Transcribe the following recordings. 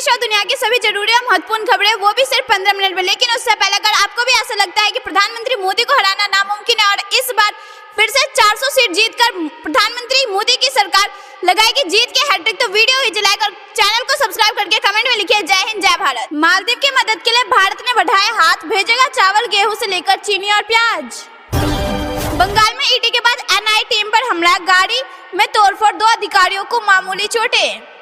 देश और दुनिया की सभी जरूरी और महत्वपूर्ण खबरें, वो भी सिर्फ 15 मिनट में। लेकिन उससे पहले अगर आपको भी ऐसा लगता है कि प्रधानमंत्री मोदी को हराना नामुमकिन है और इस बार फिर से 400 सीट जीतकर प्रधानमंत्री मोदी की सरकार लगाएगी जीत के हैट्रिक, तो वीडियो ही लाइक और चैनल को सब्सक्राइब करके कमेंट में लिखिए जय हिंद जय भारत। मालदीव की मदद के लिए भारत ने बढ़ाए हाथ, भेजेगा चावल गेहूं से लेकर चीनी और प्याज। बंगाल में ईडी के बाद एनआईए टीम पर हमला, गाड़ी में तोड़फोड़, 2 अधिकारियों को मामूली चोटें।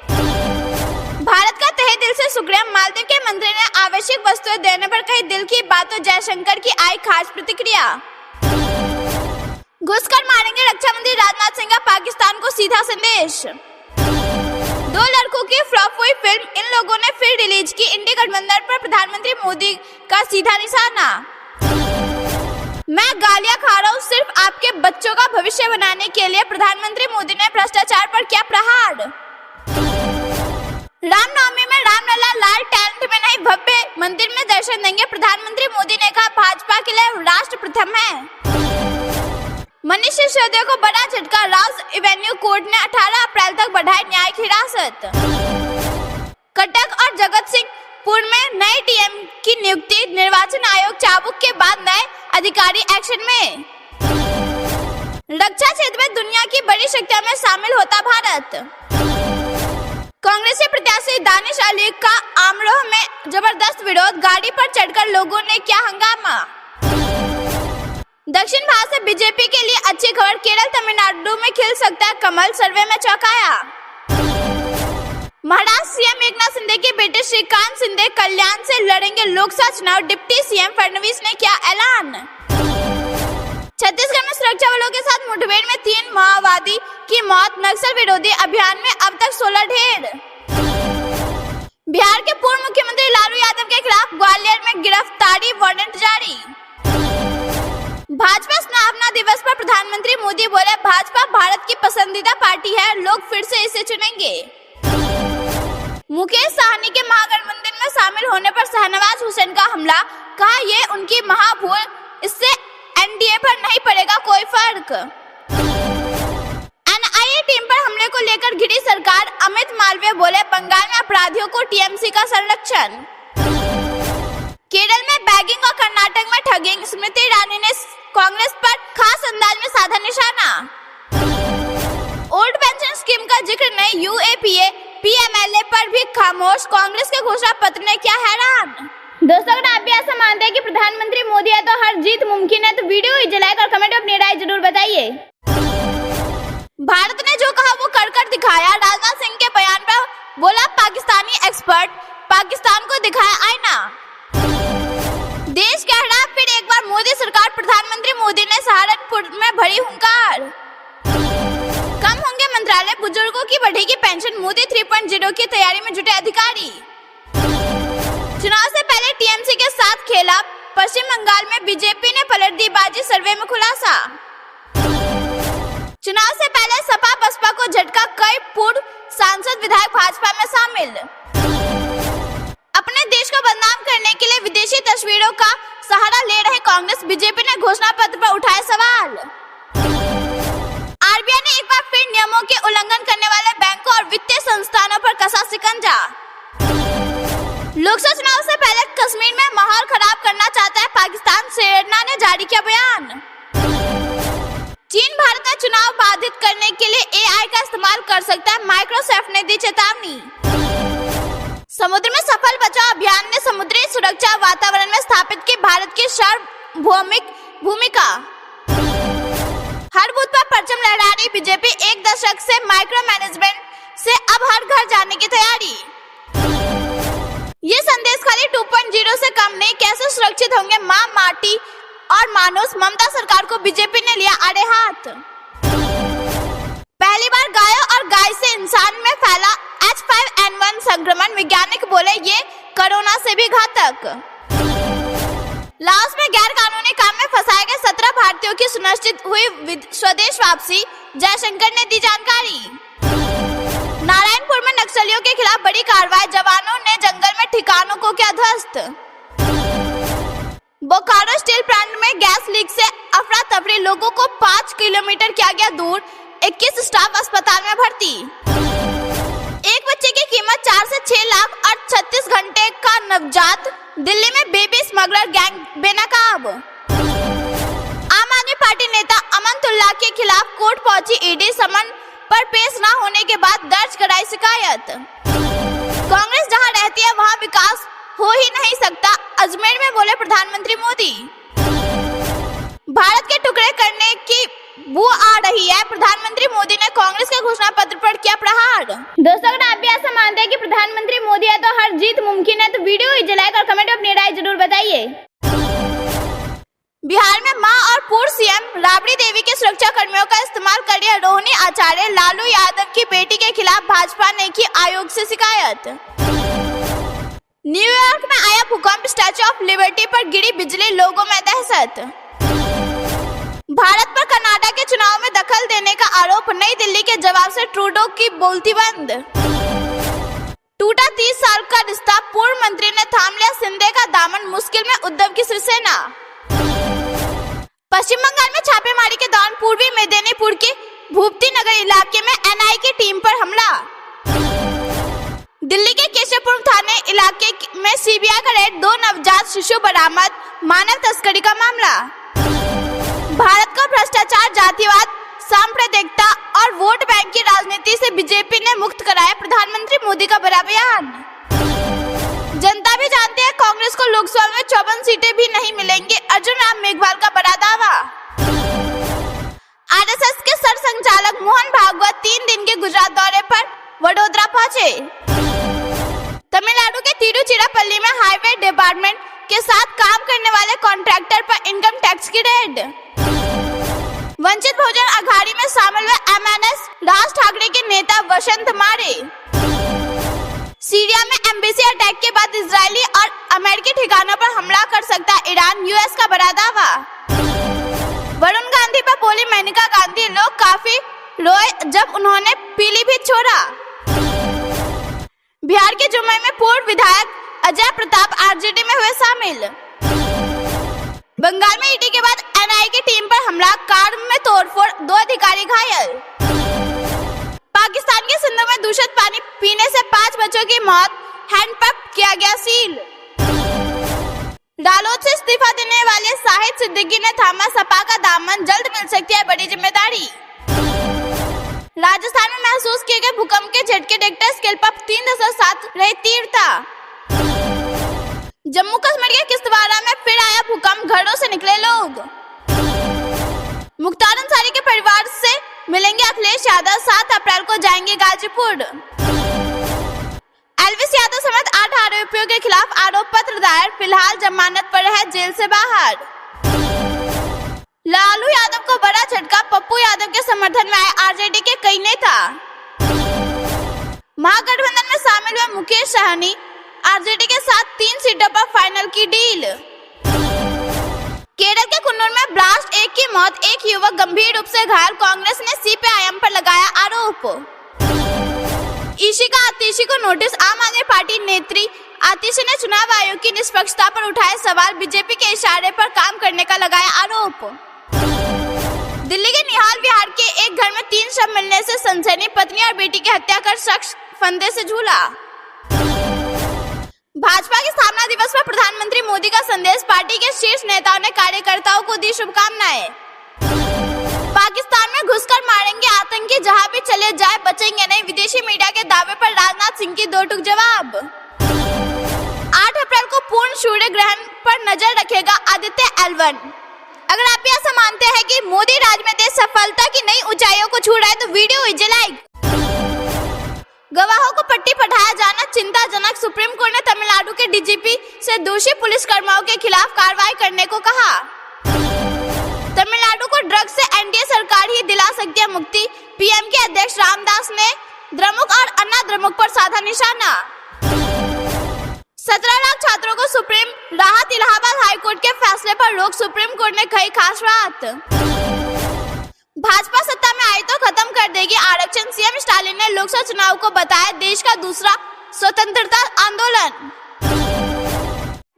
भारत का तहे दिल से शुक्रिया, मालदीव के मंत्री ने आवश्यक वस्तुएं देने पर कही दिल की बात, तो जयशंकर की आई खास प्रतिक्रिया। घुसकर मारेंगे रक्षा मंत्री राजनाथ सिंह का पाकिस्तान को सीधा संदेश। 2 लड़कों की फ्लॉप हुई फिल्म, इन लोगों ने फिर रिलीज की, इंडी गठबंधन पर प्रधानमंत्री मोदी का सीधा निशाना। मैं गालियां खा रहा हूँ सिर्फ आपके बच्चों का भविष्य बनाने के लिए, प्रधानमंत्री मोदी ने भ्रष्टाचार पर किया प्रहार। रामनवमी में रामलला लाल टेंट में नहीं, भव्य मंदिर में दर्शन देंगे, प्रधानमंत्री मोदी ने कहा भाजपा के लिए राष्ट्र प्रथम है। मनीष सिसोदिया को बड़ा झटका, राउस एवेन्यू कोर्ट ने 18 अप्रैल तक बढ़ाई न्यायिक हिरासत। कटक और जगत सिंहपुर में नए डीएम की नियुक्ति, निर्वाचन आयोग चाबुक के बाद नए अधिकारी एक्शन में। रक्षा क्षेत्र में दुनिया की बड़ी शक्तियों में शामिल होता भारत। कांग्रेसी प्रत्याशी दानिश अली का आमरोह में जबरदस्त विरोध, गाड़ी पर चढ़कर लोगों ने किया हंगामा। दक्षिण भारत से बीजेपी के लिए अच्छी खबर, केरल तमिलनाडु में खिल सकता है कमल, सर्वे में चौंकाया। महाराष्ट्र सीएम एकनाथ शिंदे के बेटे श्रीकांत शिंदे कल्याण से लड़ेंगे लोकसभा चुनाव, डिप्टी सीएम फडणवीस ने किया ऐलान। छत्तीसगढ़ में सुरक्षा बलों के साथ मुठभेड़ में 3 माओवादी की मौत, नक्सल विरोधी अभियान में अब तक 16 ढेर। बिहार के पूर्व मुख्यमंत्री लालू यादव के खिलाफ ग्वालियर में गिरफ्तारी वारंट जारी। भाजपा स्थापना दिवस पर प्रधानमंत्री मोदी बोले भाजपा भारत की पसंदीदा पार्टी है, लोग फिर से इसे चुनेंगे। मुकेश साहनी के महागठबंधन में शामिल होने पर शाहनवाज हुसैन का हमला, कहा ये उनकी महाभूल, इससे एनडीए पर नहीं पड़ेगा कोई फर्क। एनआईए टीम पर हमले को लेकर घिरी सरकार, अमित मालवीय बोले बंगाल में अपराधियों को टीएमसी का संरक्षण। केरल में बैगिंग और कर्नाटक में ठगिंग, स्मृति ईरानी ने कांग्रेस पर खास अंदाज में साधा निशाना। ओल्ड पेंशन स्कीम का जिक्र नहीं, यूएपीए पीएमएलए पर भी खामोश, कांग्रेस के घोषणा पत्र ने किया हैरान। दोस्तों अगर आप भी ऐसा मानते हैं कि प्रधानमंत्री मोदी है तो हर जीत मुमकिन है, तो वीडियो ही लाइक और कमेंट में अपनी राय जरूर बताइए। भारत ने जो कहा वो कर दिखाया, राजनाथ सिंह के बयान पर बोला पाकिस्तानी एक्सपर्ट, पाकिस्तान को दिखाया आईना। देश कह रहा फिर एक बार मोदी सरकार, प्रधानमंत्री मोदी ने सहारनपुर में भरी हुंकार। कम होंगे मंत्रालय, बुजुर्गों की बढ़ेगी पेंशन, मोदी 3.0 की तैयारी में जुटे अधिकारी। चुनाव से पहले टीएमसी के साथ खेला, पश्चिम बंगाल में बीजेपी ने पलट दी बाजी, सर्वे में खुलासा। चुनाव से पहले सपा बसपा को झटका, कई पूर्व सांसद विधायक भाजपा में शामिल। अपने देश को बदनाम करने के लिए विदेशी तस्वीरों का सहारा ले रहे कांग्रेस, बीजेपी ने घोषणा पत्र पर उठाए सवाल। आरबीआई ने एक बार फिर नियमों के उल्लंघन करने वाले बैंकों और वित्तीय संस्थानों पर कसा शिकंजा। लोकसभा चुनाव से पहले कश्मीर में माहौल खराब करना चाहता है पाकिस्तान, सेना ने जारी किया बयान। चीन भारत में चुनाव बाधित करने के लिए एआई का इस्तेमाल कर सकता है, माइक्रोसॉफ्ट ने दी चेतावनी। समुद्र में सफल बचाव अभियान ने समुद्री सुरक्षा वातावरण में स्थापित की भारत की सार्वभौमिक भूमिका। हर बूथ पर परचम लहरा रही बीजेपी, 1 दशक से माइक्रो मैनेजमेंट से अब हर घर जाने की तैयारी। ये संदेश खाली 2.0 से कम नहीं, कैसे सुरक्षित होंगे मां, माटी और मानुष, ममता सरकार को बीजेपी ने लिया आड़े हाथ। पहली बार गायों और गाय से इंसान में फैला H5N1 संक्रमण, वैज्ञानिक बोले ये कोरोना से भी घातक। लाओस में गैर कानूनी काम में फंसाए गए 17 भारतीयों की सुनिश्चित हुई स्वदेश वापसी, जयशंकर ने दी जानकारी। नारायणपुर में नक्सलियों के खिलाफ बड़ी कार्रवाई, जवानों ने जंगल में ठिकानों को किया ध्वस्त। बोकारो स्टील प्लांट में गैस लीक से अफरा तफरी, लोगों को 5 किलोमीटर किया गया दूर, 21 स्टाफ अस्पताल में भर्ती। एक बच्चे की कीमत 4 से 6 लाख और 36 घंटे का नवजात। दिल्ली में बेबी स्मगलर गैंग बेनकाब। आम आदमी पार्टी नेता अमनतुल्लाह के खिलाफ कोर्ट पहुंची ईडी। समन पर पेश न होने के बाद दर्ज कराई शिकायत। कांग्रेस जहां रहती है वहां विकास हो ही नहीं सकता, अजमेर में बोले प्रधानमंत्री मोदी। भारत के टुकड़े करने की बू आ रही है, प्रधानमंत्री मोदी ने कांग्रेस के घोषणा पत्र पर किया प्रहार। दोस्तों, अगर आप भी ऐसा मानते हैं कि प्रधानमंत्री मोदी है तो हर जीत मुमकिन है, तो वीडियो को लाइक और कमेंट में अपनी राय जरूर बताइए। बिहार में मां और पूर्व सीएम राबड़ी देवी के सुरक्षा कर्मियों का इस्तेमाल कर रही रोहिणी आचार्य लालू यादव की बेटी के खिलाफ भाजपा ने की आयोग से शिकायत। न्यूयॉर्क में आया भूकंप, स्टैच्यू ऑफ लिबर्टी पर गिरी बिजली, लोगों में दहशत। भारत पर कनाडा के चुनाव में दखल देने का आरोप, नई दिल्ली के जवाब से ट्रूडो की बोलती बंद। टूटा 30 साल का रिश्ता, पूर्व मंत्री ने थाम लिया शिंदे का दामन, मुश्किल में उद्धव की शिवसेना। पश्चिम बंगाल में छापेमारी के दौरान पूर्वी मेदिनीपुर के भूपति नगर इलाके में एनआई की टीम पर हमला। दिल्ली के केशवपुर थाने इलाके में सीबीआई का रेड, 2 नवजात शिशु बरामद, मानव तस्करी का मामला। भारत को भ्रष्टाचार, जातिवाद, सांप्रदायिकता और वोट बैंक की राजनीति से बीजेपी ने मुक्त कराया, प्रधानमंत्री मोदी का बड़ा बयान। जनता भी जानते हैं कांग्रेस को लोकसभा में 54 सीटें भी नहीं मिलेंगी, अर्जुन राम मेघवाल का बड़ा दावा। आरएसएस के सरसंघचालक मोहन भागवत 3 दिन के गुजरात दौरे पर वडोदरा पहुंचे। तमिलनाडु के तिरुचिरापल्ली में हाईवे डिपार्टमेंट के साथ काम करने वाले कॉन्ट्रैक्टर पर इनकम टैक्स की रेड। वंचित बहुजन अघाड़ी में शामिल हुए एमएनएस राज ठाकरे के नेता वसंत मारे। सीरिया में एम्बेसी अटैक के बाद इजरायली और अमेरिकी ठिकानों पर हमला कर सकता है ईरान, यूएस का बड़ा दावा। वरुण गांधी पर बोली मेनका गांधी, लोग काफी रोए जब उन्होंने पीलीभीत छोड़ा। बिहार के जुम्मई में पूर्व विधायक अजय प्रताप आरजेडी में हुए शामिल। बंगाल में ईडी के बाद एनआई की टीम पर हमला, कार में तोड़फोड़, 2 अधिकारी घायल। पाकिस्तान के सिंधु में दूषित पानी पीने से 5 बच्चों की मौत, हैंडपंप किया गया सील। रालोद से इस्तीफा देने वाले शाहिद सिद्दीकी ने थामा सपा का दामन, जल्द मिल सकती है बड़ी जिम्मेदारी। राजस्थान में महसूस किए गए भूकंप के झटके, रिक्टर स्केल पर 3.7 रही तीव्रता। जम्मू कश्मीर के किश्तवाड़ा में फिर आया भूकंप, घरों से निकले लोग। मुख्तार अंसारी के परिवार से मिलेंगे अखिलेश यादव, 7 अप्रैल को जाएंगे गाजीपुर। एलविस यादव समेत 8 आरोपियों के खिलाफ आरोप पत्र दायर, फिलहाल जमानत पर है जेल से बाहर। लालू यादव को बड़ा झटका, पप्पू यादव के समर्थन में आए आरजेडी के कई नेता। महागठबंधन में शामिल हुए मुकेश सहनी, आरजेडी के साथ 3 सीटों पर फाइनल की डील। केरल के कुन्नूर में ब्लास्ट, 1 की मौत, 1 युवक गंभीर रूप से घायल, कांग्रेस ने सीपीआईएम पर लगाया आरोप। इशिका आतिशी को नोटिस, आम आदमी पार्टी नेत्री आतिशी ने चुनाव आयोग की निष्पक्षता पर उठाए सवाल, बीजेपी के इशारे पर काम करने का लगाया आरोप। दिल्ली के निहाल विहार के एक घर में 3 शव मिलने से सनसनी, पत्नी और बेटी की हत्या कर शख्स फंदे से झूला। भाजपा के स्थापना दिवस पर प्रधानमंत्री मोदी का संदेश, पार्टी के शीर्ष नेताओं ने कार्यकर्ताओं को दी शुभकामनाएं। पाकिस्तान में घुसकर मारेंगे आतंकी, जहां भी चले जाए बचेंगे नहीं, विदेशी मीडिया के दावे पर राजनाथ सिंह की 2 टूक जवाब। 8 अप्रैल को पूर्ण सूर्य ग्रहण पर नजर रखेगा आदित्य L1। अगर आप ऐसा मानते हैं कि मोदी राज में देश सफलता की नई ऊंचाइयों को छू रहा है तो वीडियो इसे लाइक। गवाहों को पट्टी पढ़ाया जाना चिंताजनक, सुप्रीम कोर्ट ने तमिलनाडु के डीजीपी से दोषी पुलिसकर्मियों के खिलाफ कार्रवाई करने को कहा। तमिलनाडु को ड्रग्स से एनडीए सरकार ही दिला सकती है मुक्ति, पीएम के अध्यक्ष रामदास ने द्रमुक और अन्ना द्रमुक पर साधा निशाना। 17 लाख छात्रों को सुप्रीम राहत, इलाहाबाद हाईकोर्ट के फैसले पर रोक, सुप्रीम कोर्ट ने कही खास बात। भाजपा सत्ता में आई तो खत्म कर देगी आरक्षण, सीएम स्टालिन ने लोकसभा चुनाव को बताया देश का दूसरा स्वतंत्रता आंदोलन।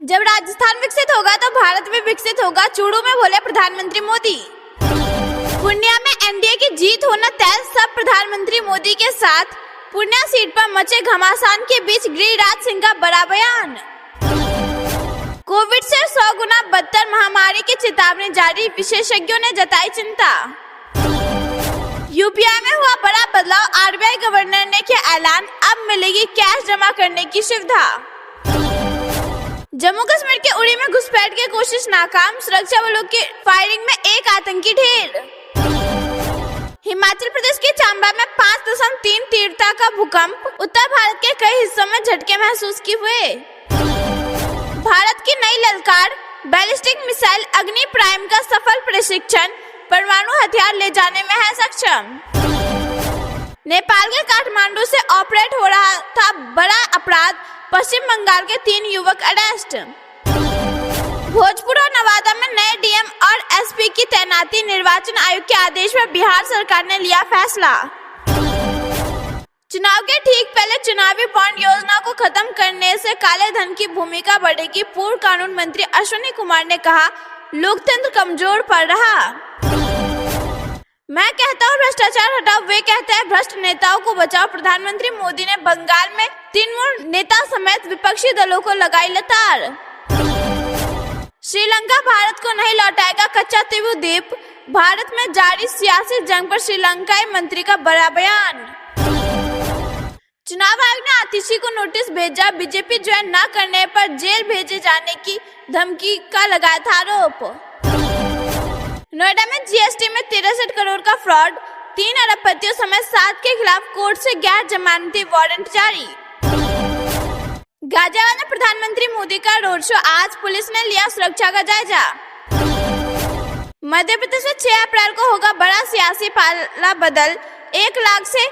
जब राजस्थान विकसित होगा तो भारत भी विकसित होगा, चूरू में बोले प्रधानमंत्री मोदी। पूर्णिया में एनडीए की जीत होना तय, सब प्रधानमंत्री मोदी के साथ, पूर्णिया सीट पर मचे घमासान के बीच गिरिराज सिंह का बड़ा बयान। कोविड से 100 गुना बदतर महामारी की चेतावनी जारी, विशेषज्ञों ने जताई चिंता। यूपीआई में हुआ बड़ा बदलाव, आरबीआई गवर्नर ने किया ऐलान, अब मिलेगी कैश जमा करने की सुविधा। जम्मू कश्मीर के उड़ी में घुसपैठ की कोशिश नाकाम, सुरक्षा बलों की फायरिंग में एक आतंकी ढेर। हिमाचल प्रदेश के चंबा में 5.3 तीव्रता का भूकंप, उत्तर भारत के कई हिस्सों में झटके महसूस किए हुए। भारत की नई ललकार, बैलिस्टिक मिसाइल अग्नि प्राइम का सफल प्रशिक्षण, परमाणु हथियार ले जाने में है सक्षम। नेपाल के काठमांडू से ऑपरेट हो रहा था बड़ा अपराध, पश्चिम बंगाल के 3 युवक अरेस्ट। भोजपुर और नवादा में नए डीएम और एसपी की तैनाती, निर्वाचन आयोग के आदेश पर बिहार सरकार ने लिया फैसला। चुनाव के ठीक पहले चुनावी बॉन्ड योजना को खत्म करने से काले धन की भूमिका बढ़ेगी, पूर्व कानून मंत्री अश्विनी कुमार ने कहा, लोकतंत्र कमजोर पड़ रहा। मैं कहता हूँ भ्रष्टाचार हटाओ, वे कहते हैं भ्रष्ट नेताओं को बचाओ। प्रधानमंत्री मोदी ने बंगाल में तृणमूल नेता समेत विपक्षी दलों को लगाई लताड़। श्रीलंका भारत को नहीं लौटाएगा कच्चा तिबू द्वीप, भारत में जारी सियासी जंग पर श्रीलंकाई मंत्री का बड़ा बयान। चुनाव आयोग ने आतिशी को नोटिस भेजा, बीजेपी ज्वाइन न करने पर जेल भेजे जाने की धमकी का लगाया था आरोप। नोएडा में जीएसटी में 63 करोड़ का फ्रॉड, 3 अरबपतियों समेत 7 के खिलाफ कोर्ट से गैर जमानती वारंट जारी। गाजियाबाद में प्रधानमंत्री मोदी का रोड शो, आज पुलिस ने लिया सुरक्षा का जायजा। मध्य प्रदेश में 6 अप्रैल को होगा बड़ा सियासी पाला बदल, 1 लाख से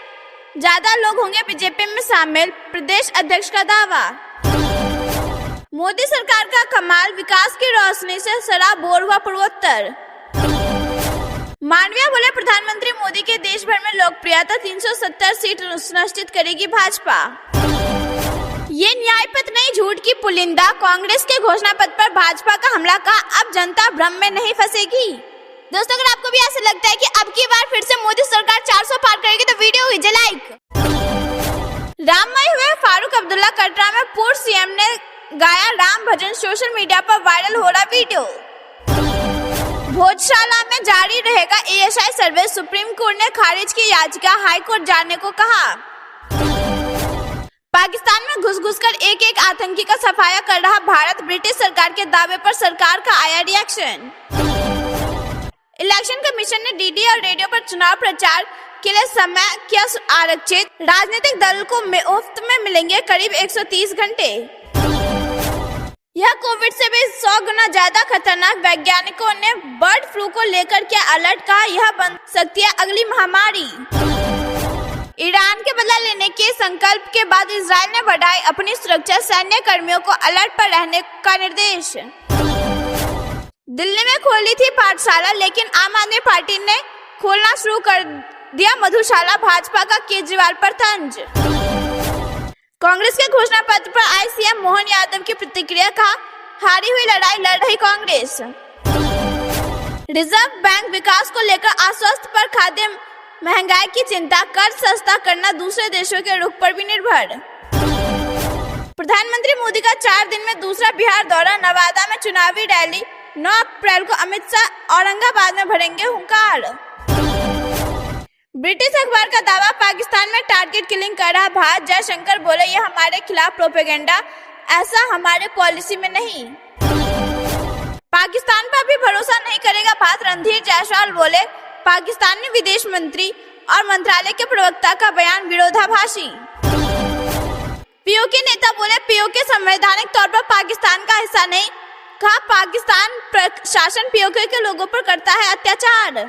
ज्यादा लोग होंगे बीजेपी में शामिल, प्रदेश अध्यक्ष का दावा। मोदी सरकार का कमाल, विकास की रोशनी से सराबोर हुआ पूर्वोत्तर। मांडविया बोले, प्रधानमंत्री मोदी के देश भर में लोकप्रियता, 370 सीट सुनिश्चित करेगी भाजपा। ये न्याय पत्र नहीं, झूठ की पुलिंदा, कांग्रेस के घोषणा पत्र पर भाजपा का हमला का, अब जनता भ्रम में नहीं फंसेगी। दोस्तों, अगर आपको भी ऐसा लगता है कि अब की बार फिर से मोदी सरकार 400 पार करेगी तो वीडियो कीजिए लाइक। राममय हुए फारूक अब्दुल्ला, कटरा में पूर्व सीएम ने गाया राम भजन, सोशल मीडिया पर वायरल हो रहा वीडियो। भोजशाला में जारी रहेगा एएसआई सर्वे, सुप्रीम कोर्ट ने खारिज की याचिका, हाई कोर्ट जाने को कहा। पाकिस्तान में घुस कर एक आतंकी का सफाया कर रहा भारत, ब्रिटिश सरकार के दावे पर सरकार का आया रिएक्शन। इलेक्शन कमीशन ने डीडी और रेडियो पर चुनाव प्रचार के लिए समय किया आरक्षित, राजनीतिक दल को मुफ्त में मिलेंगे करीब 130 घंटे। यह कोविड से भी 100 गुना ज्यादा खतरनाक, वैज्ञानिकों ने बर्ड फ्लू को लेकर किया अलर्ट, कहा यह बन सकती है अगली महामारी। ईरान के बदला लेने के संकल्प के बाद इजरायल ने बढ़ाई अपनी सुरक्षा, सैन्य कर्मियों को अलर्ट पर रहने का निर्देश। दिल्ली में खोली थी पाठशाला, लेकिन आम आदमी पार्टी ने खोलना शुरू कर दिया मधुशाला, भाजपा का केजरीवाल पर तंज। कांग्रेस के घोषणा पत्र पर आई सीएम मोहन यादव की प्रतिक्रिया, कहा हारी हुई लड़ाई लड़ रही कांग्रेस। रिजर्व बैंक विकास को लेकर आश्वस्त, पर खाद्य महंगाई की चिंता, कर्ज सस्ता करना दूसरे देशों के रुख पर भी निर्भर। प्रधानमंत्री मोदी का 4 दिन में दूसरा बिहार दौरा, नवादा में चुनावी रैली, 9 अप्रैल को अमित शाह औरंगाबाद में भरेंगे हुंकार। ब्रिटिश अखबार का दावा, पाकिस्तान में टारगेट किलिंग कर रहा भारत, जयशंकर बोले यह हमारे खिलाफ प्रोपेगेंडा, ऐसा हमारे पॉलिसी में नहीं। पाकिस्तान पर भी भरोसा नहीं करेगा भारत, रणधीर जायसवाल बोले, पाकिस्तानी विदेश मंत्री और मंत्रालय के प्रवक्ता का बयान विरोधाभासी। पीओके नेता बोले, पीओके संवैधानिक तौर पर पाकिस्तान का हिस्सा नहीं, कहा पाकिस्तान प्रशासन पीओके के लोगों पर करता है अत्याचार।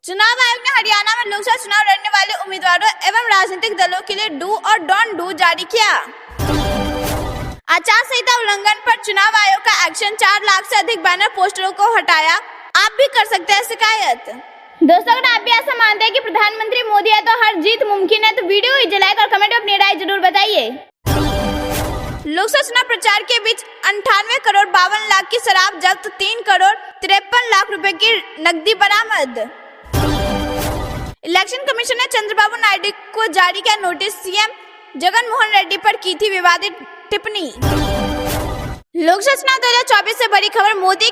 चुनाव आयोग ने हरियाणा में लोकसभा चुनाव लड़ने वाले उम्मीदवारों एवं राजनीतिक दलों के लिए डू और डोंट डू जारी किया। आचार संहिता उल्लंघन पर चुनाव आयोग का एक्शन, 4 लाख से अधिक बैनर पोस्टरों को हटाया, आप भी कर सकते हैं शिकायत। दोस्तों, अगर आप भी ऐसा मानते हैं कि प्रधानमंत्री मोदी है तो हर जीत मुमकिन है, तो वीडियो को लाइक और कमेंट में अपनी राय जरूर बताइए। लोकसभा चुनाव प्रचार के बीच 98 करोड़ 52 लाख की शराब जब्त, 3 करोड़ 53 लाख रुपए की नकदी बरामद। इलेक्शन कमीशन ने चंद्रबाबू नायडू को जारी किया नोटिस, सीएम जगन मोहन रेड्डी पर की थी विवादित टिप्पणी। लोकसभा चुनाव 2024 से बड़ी खबर, मोदी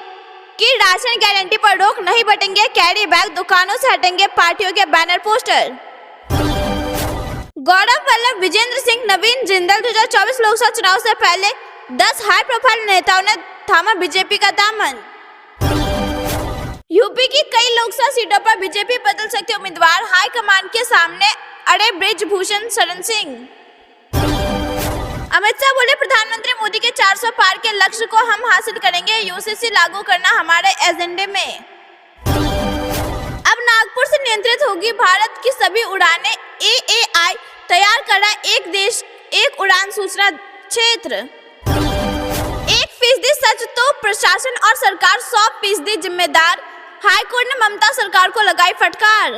की राशन गारंटी पर रोक, नहीं बटेंगे कैरी बैग, दुकानों से हटेंगे पार्टियों के बैनर पोस्टर। गौरव वल्लभ, विजेंद्र सिंह, नवीन जिंदल 2024 लोकसभा चुनाव से पहले 10 हाई प्रोफाइल नेताओं ने थामा बीजेपी का दामन। यूपी की कई लोकसभा सीटों पर बीजेपी बदल सकती उम्मीदवार, हाईकमान के सामने अड़े बृजभूषण शरण सिंह। अमित शाह बोले, प्रधानमंत्री मोदी के 400 पार के लक्ष्य को हम हासिल करेंगे, यूसीसी लागू करना हमारे एजेंडे में। अब नागपुर से नियंत्रित होगी भारत की सभी उड़ानें, एएआई तैयार कर रहा एक देश एक उड़ान सूचना क्षेत्र। 1% सच तो प्रशासन और सरकार 100% जिम्मेदार, हाईकोर्ट ने ममता सरकार को लगाई फटकार।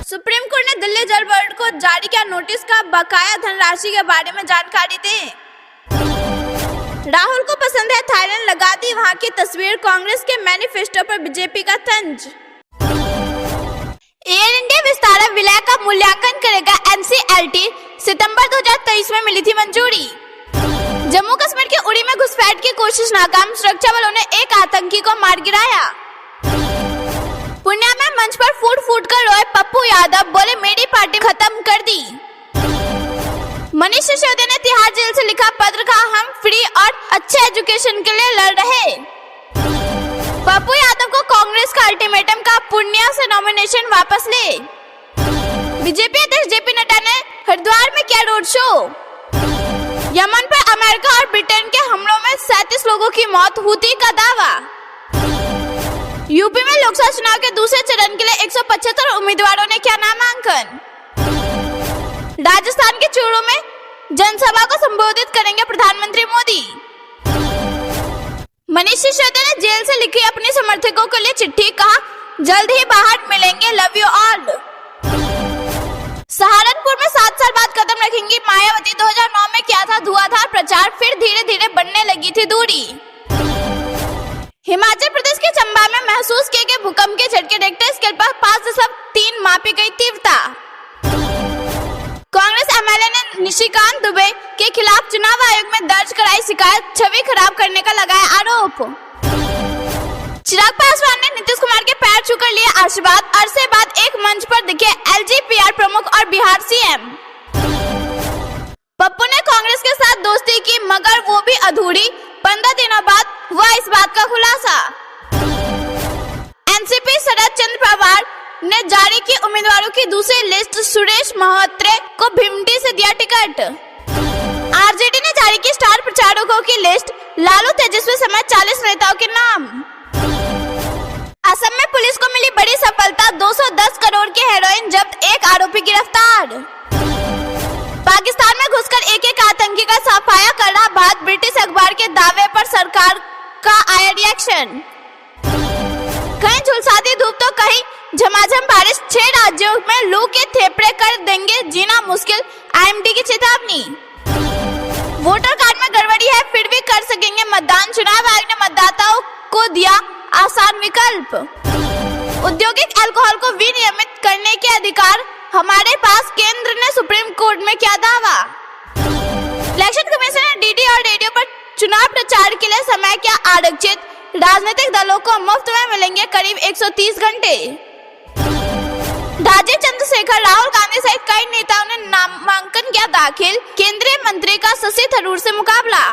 सुप्रीम कोर्ट ने दिल्ली जल बोर्ड को जारी किया नोटिस, का बकाया धनराशि के बारे में जानकारी दें। राहुल को पसंद है थाईलैंड, लगा दी वहां की तस्वीर, कांग्रेस के मैनिफेस्टो पर बीजेपी का तंज। एयर इंडिया विस्तार विलय का मूल्यांकन करेगा एनसीएलटी, सितंबर 2023 में मिली थी मंजूरी। जम्मू कश्मीर के उड़ी में घुसपैठ की कोशिश नाकाम, सुरक्षा बलों ने एक आतंकी को मार गिराया। पुण्या में मंच पर फूट कर रोए पप्पू यादव, बोले मेरी पार्टी खत्म कर दी। मनीष सिसोदिया ने तिहाड़ जेल से लिखा पत्र, कहा हम फ्री और अच्छे एजुकेशन के लिए लड़ रहे। पप्पू यादव को कांग्रेस का अल्टीमेटम, का पुण्या से नॉमिनेशन वापस ले। बीजेपी अध्यक्ष जेपी नड्डा ने हरिद्वार में किया रोड शो। यमन पर अमेरिका और ब्रिटेन के हमलों में 37 लोगों की मौत, हूती का दावा। यूपी में लोकसभा चुनाव के दूसरे चरण के लिए 175 उम्मीदवारों ने किया नामांकन। राजस्थान के चूरू में जनसभा को संबोधित करेंगे प्रधानमंत्री मोदी। मनीष सिसोदिया ने जेल से लिखी अपने समर्थकों के लिए चिट्ठी, कहा जल्द ही बाहर मिलेंगे, लव यू ऑल। सहारनपुर में 7 साल बाद कदम रखेंगी मायावती, 2009 में किया था धुआंधार प्रचार, फिर धीरे धीरे बढ़ने लगी थी दूरी। हिमाचल प्रदेश के चंबा में महसूस किए गए भूकंप के झटके, रिक्टर स्केल पर 5.3 मापी गई तीव्रता। कांग्रेस एमएलए ने निशिकांत दुबे के खिलाफ चुनाव आयोग में दर्ज कराई शिकायत, छवि खराब करने का लगाया आरोप। चिराग पासवान ने नीतीश कुमार के पैर छूकर लिए आशीर्वाद, अरसे बाद एक मंच पर दिखे एलजीपीआर प्रमुख और बिहार सीएम। पप्पू ने कांग्रेस के साथ दोस्ती की, मगर वो भी अधूरी, 15 दिनों बाद हुआ इस बात का खुलासा। एनसीपी शरद चंद्र पवार ने जारी की उम्मीदवारों की दूसरी लिस्ट, सुरेश मोहत्रे को भिमटी से दिया टिकट। आरजेडी ने जारी की स्टार प्रचारकों की लिस्ट, लालू तेजस्वी समेत 40 नेताओं के नाम। असम में पुलिस को मिली बड़ी सफलता, 210 करोड़ की हेरोइन जब्त, एक आरोपी गिरफ्तार। पाकिस्तान में घुसकर एक आतंकी का सफाया कर रहा भारत, ब्रिटिश अखबार के दावे पर सरकार का आया रिएक्शन। कहीं झुलसाती धूप तो कहीं झमाझम बारिश, 6 राज्यों में लू के थेपड़े कर देंगे जीना मुश्किल, आईएमडी की चेतावनी। वोटर कार्ड में गड़बड़ी है फिर भी कर सकेंगे मतदान, चुनाव आयोग ने मतदाताओं को दिया आसान विकल्प। औद्योगिक अल्कोहल को विनियमित करने के अधिकार हमारे पास, केंद्र ने सुप्रीम कोर्ट में किया दावा। इलेक्शन कमीशन ने डीडी और रेडियो पर चुनाव प्रचार के लिए समय किया आरक्षित, राजनीतिक दलों को मुफ्त में मिलेंगे करीब 130 घंटे। राजीव चंद्रशेखर, राहुल गांधी सहित कई नेताओं ने नामांकन किया दाखिल, केंद्रीय मंत्री का शशि थरूर से मुकाबला।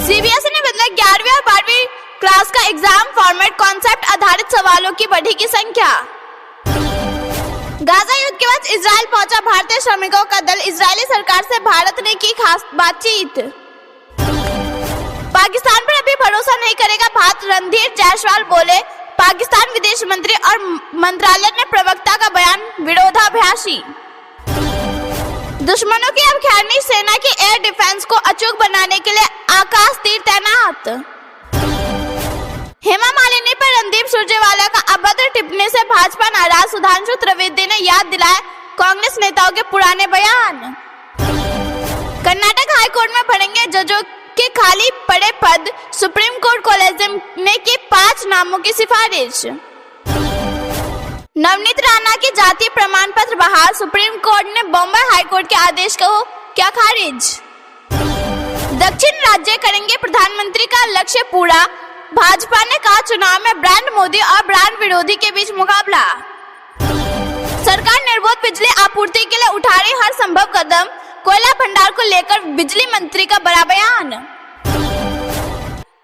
सीबीएसई ने बदला 11वीं और 12वीं क्लास का एग्जाम फॉर्मेट, कॉन्सेप्ट आधारित सवालों की बढ़ेगी संख्या। गाजा युद्ध के बाद इजराइल पहुंचा भारतीय श्रमिकों का दल, इजरायली सरकार से भारत ने की खास बातचीत। पाकिस्तान पर अभी भरोसा नहीं करेगा भारत, रणधीर जायसवाल बोले, पाकिस्तान विदेश मंत्री और मंत्रालय ने प्रवक्ता का बयान विरोधाभासी। दुश्मनों की अब खैरनी, सेना की एयर डिफेंस को अचूक बनाने के लिए आकाश तीर तैनात। हेमा मालिनी पर रणदीप सुरजेवाला का अभद्र टिप्पणी से भाजपा नाराज, सुधांशु त्रिवेदी ने याद दिलाया कांग्रेस नेताओं के पुराने बयान। कर्नाटक हाईकोर्ट में भरेंगे जजों के खाली पड़े पद, सुप्रीम कोर्ट कॉलेजियम ने की 5 नामों की सिफारिश। नवनीत राणा की जाति प्रमाण पत्र बहाल, सुप्रीम कोर्ट ने बॉम्बे हाई कोर्ट के आदेश को क्या खारिज। दक्षिण राज्य करेंगे प्रधानमंत्री का लक्ष्य पूरा, भाजपा ने कहा चुनाव में ब्रांड मोदी और ब्रांड विरोधी के बीच मुकाबला। सरकार निर्बाध बिजली आपूर्ति के लिए उठा रही हर संभव कदम, कोयला भंडार को लेकर बिजली मंत्री का बड़ा बयान।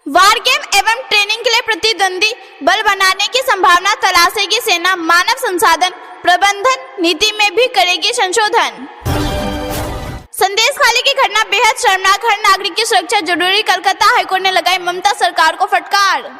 वार गेम एवं ट्रेनिंग के लिए प्रतिद्वंदी बल बनाने की संभावना तलाशेगी सेना, मानव संसाधन प्रबंधन नीति में भी करेगी संशोधन। संदेश खाली की घटना बेहद शर्मनाक, हर नागरिक की सुरक्षा जरूरी, कलकत्ता हाईकोर्ट ने लगाई ममता सरकार को फटकार।